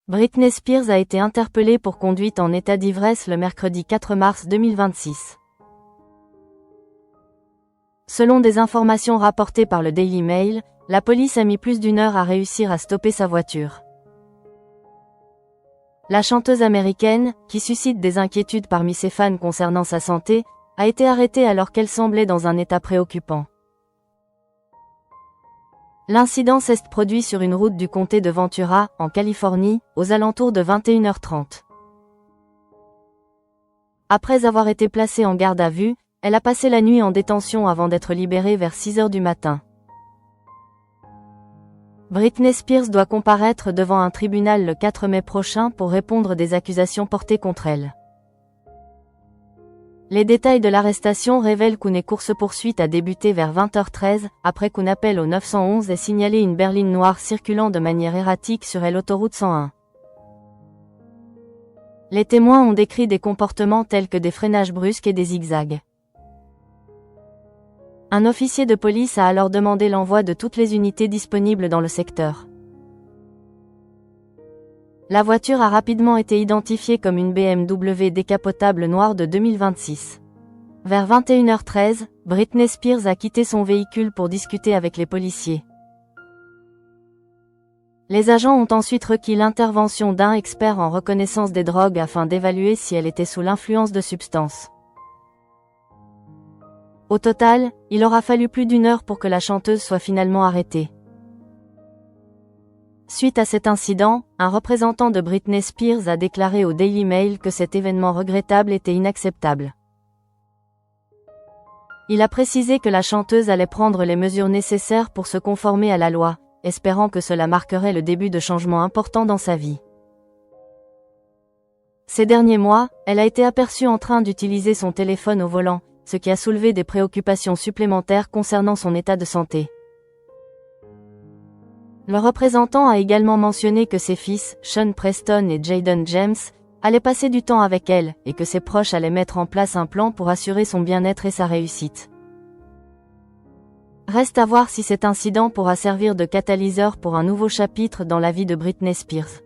Britney Spears a été interpellée pour conduite en état d'ivresse le mercredi 4 mars 2026. Selon des informations rapportées par le Daily Mail, la police a mis plus d'1 heure à réussir à stopper sa voiture. La chanteuse américaine, qui suscite des inquiétudes parmi ses fans concernant sa santé, a été arrêtée alors qu'elle semblait dans un état préoccupant. L'incident s'est produit sur une route du comté de Ventura, en Californie, aux alentours de 21h30. Après avoir été placée en garde à vue, elle a passé la nuit en détention avant d'être libérée vers 6h du matin. Britney Spears doit comparaître devant un tribunal le 4 mai prochain pour répondre des accusations portées contre elle. Les détails de l'arrestation révèlent qu'une course-poursuite a débuté vers 20h13, après qu'un appel au 911 ait signalé une berline noire circulant de manière erratique sur l'autoroute 101. Les témoins ont décrit des comportements tels que des freinages brusques et des zigzags. Un officier de police a alors demandé l'envoi de toutes les unités disponibles dans le secteur. La voiture a rapidement été identifiée comme une BMW décapotable noire de 2026. Vers 21h13, Britney Spears a quitté son véhicule pour discuter avec les policiers. Les agents ont ensuite requis l'intervention d'un expert en reconnaissance des drogues afin d'évaluer si elle était sous l'influence de substances. Au total, il aura fallu plus d'1 heure pour que la chanteuse soit finalement arrêtée. Suite à cet incident, un représentant de Britney Spears a déclaré au Daily Mail que cet événement regrettable était inacceptable. Il a précisé que la chanteuse allait prendre les mesures nécessaires pour se conformer à la loi, espérant que cela marquerait le début de changements importants dans sa vie. Ces derniers mois, elle a été aperçue en train d'utiliser son téléphone au volant, ce qui a soulevé des préoccupations supplémentaires concernant son état de santé. Le représentant a également mentionné que ses fils, Sean Preston et Jayden James, allaient passer du temps avec elle, et que ses proches allaient mettre en place un plan pour assurer son bien-être et sa réussite. Reste à voir si cet incident pourra servir de catalyseur pour un nouveau chapitre dans la vie de Britney Spears.